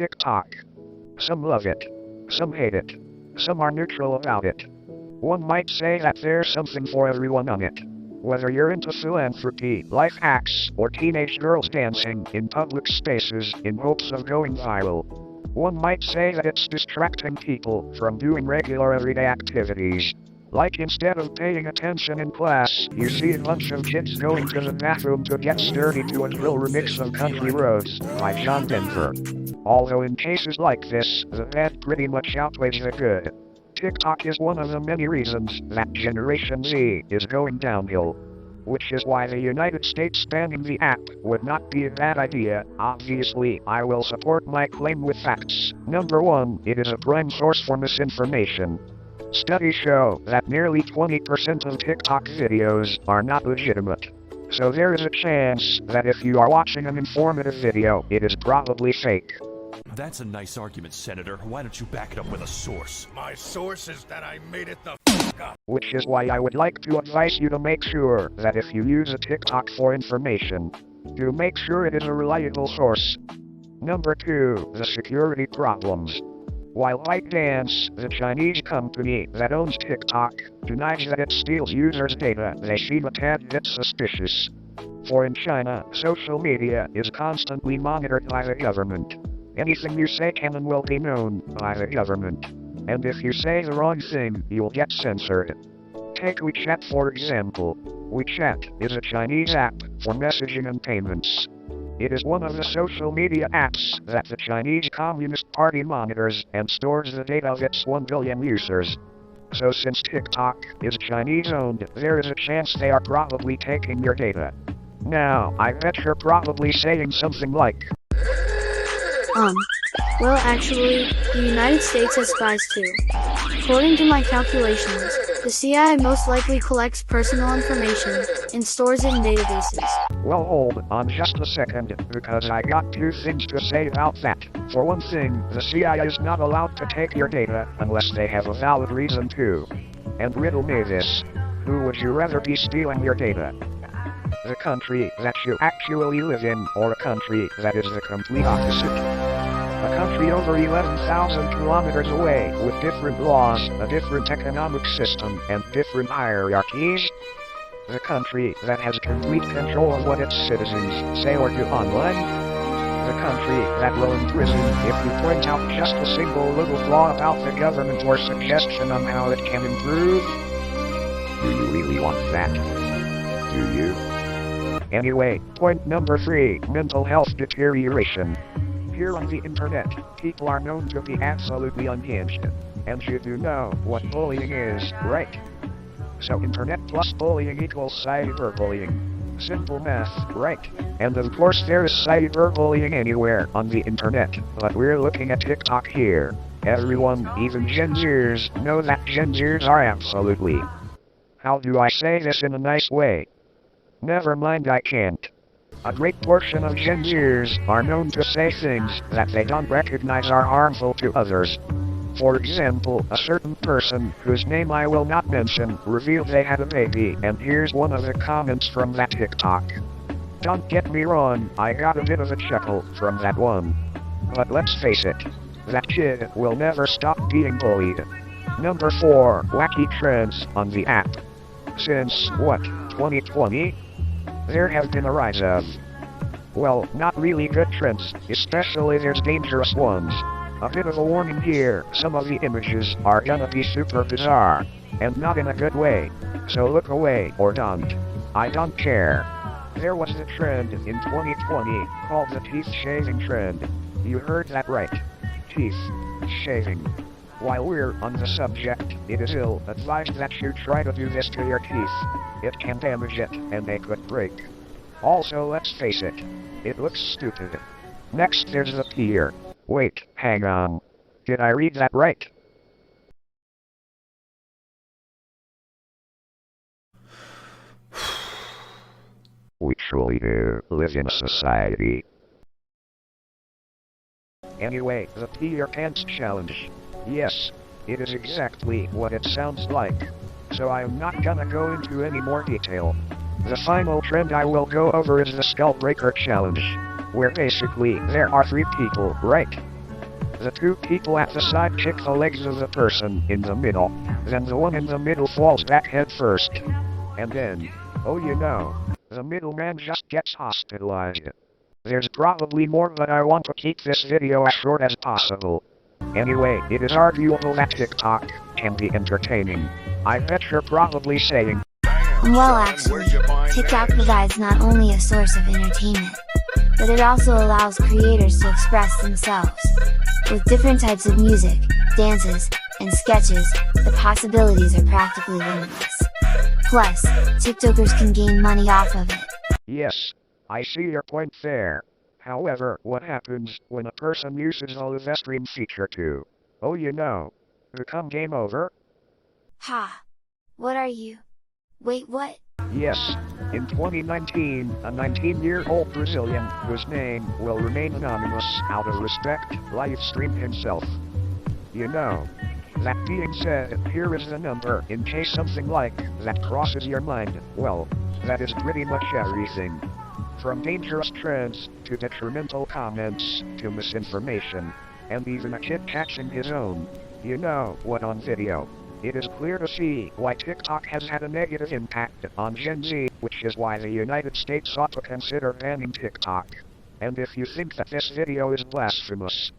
TikTok. Some love it. Some hate it. Some are neutral about it. One might say that there's something for everyone on it. Whether you're into philanthropy, life hacks, or teenage girls dancing in public spaces in hopes of going viral. One might say that it's distracting people from doing regular everyday activities. Like instead of paying attention in class, you see a bunch of kids going to the bathroom to get sturdy to a drill remix of Country Roads by John Denver. Although in cases like this, the bad pretty much outweighs the good. TikTok is one of the many reasons that Generation Z is going downhill. Which is why the United States banning the app would not be a bad idea. Obviously, I will support my claim with facts. Number 1, it is a prime source for misinformation. Studies show that nearly 20% of TikTok videos are not legitimate. So there is a chance that if you are watching an informative video, it is probably fake. That's a nice argument, Senator. Why don't you back it up with a source? My source is that I made it the up. Which is why I would like to advise you to make sure that if you use a TikTok for information, to make sure it is a reliable source. Number 2, the security problems. While ByteDance, the Chinese company that owns TikTok, denies that it steals users' data, they seem a tad bit suspicious. For in China, social media is constantly monitored by the government. Anything you say can and will be known by the government. And if you say the wrong thing, you'll get censored. Take WeChat for example. WeChat is a Chinese app for messaging and payments. It is one of the social media apps that the Chinese Communist Party monitors and stores the data of its 1 billion users. So since TikTok is Chinese-owned, there is a chance they are probably taking your data. Now, I bet you're probably saying something like, Well, actually, the United States has spies too. According to my calculations, the CIA most likely collects personal information and stores it in databases. Well, hold on just a second, because I got 2 things to say about that. For one thing, the CIA is not allowed to take your data unless they have a valid reason to. And riddle me this. Who would you rather be stealing your data? The country that you actually live in, or a country that is the complete opposite? A country over 11,000 kilometers away, with different laws, a different economic system, and different hierarchies? The country that has complete control of what its citizens say or do online? The country that will imprison if you point out just a single little flaw about the government or suggestion on how it can improve? Do you really want that? Do you? Anyway, point number 3, mental health deterioration. Here on the internet, people are known to be absolutely unhinged. And you do know what bullying is, right? So internet plus bullying equals cyberbullying. Simple math, right? And of course there is cyberbullying anywhere on the internet, but we're looking at TikTok here. Everyone, even Gen Zers, know that Gen Zers are absolutely... How do I say this in a nice way? Never mind, I can't. A great portion of Gen Zers are known to say things that they don't recognize are harmful to others. For example, a certain person, whose name I will not mention, revealed they had a baby, and here's one of the comments from that TikTok. Don't get me wrong, I got a bit of a chuckle from that one. But let's face it, that kid will never stop being bullied. Number 4, wacky trends on the app. Since, 2020? There have been a rise of, well, not really good trends, especially there's dangerous ones. A bit of a warning here, some of the images are gonna be super bizarre, and not in a good way. So look away or don't. I don't care. There was a trend in 2020 called the teeth shaving trend. You heard that right. Teeth shaving. While we're on the subject, it is ill-advised that you try to do this to your teeth. It can damage it, and they could break. Also, let's face it, it looks stupid. Next there's the peer. Wait, hang on. Did I read that right? We truly do live in a society. Anyway, the peer pants challenge. Yes, it is exactly what it sounds like. So I am not gonna go into any more detail. The final trend I will go over is the Skull Breaker challenge, where basically there are 3 people, right? The two people at the side kick the legs of the person in the middle. Then the one in the middle falls back head first. And then, oh you know, the middleman just gets hospitalized. There's probably more, but I want to keep this video as short as possible. Anyway, it is arguable that TikTok can be entertaining. I bet you're probably saying, well, actually, TikTok provides not only a source of entertainment, but it also allows creators to express themselves. With different types of music, dances, and sketches, the possibilities are practically limitless. Plus, TikTokers can gain money off of it. yes, I see your point there. However, what happens when a person uses the live stream feature to, oh you know, become game over? Ha! What are you? Wait, what? Yes, in 2019, a 19-year-old Brazilian, whose name will remain anonymous out of respect, live streamed himself. You know. That being said, here is the number in case something like that crosses your mind. Well, that is pretty much everything. From dangerous trends, to detrimental comments, to misinformation, and even a kid catching his own, you know what, on video. It is clear to see why TikTok has had a negative impact on Gen Z, which is why the United States ought to consider banning TikTok. And if you think that this video is blasphemous,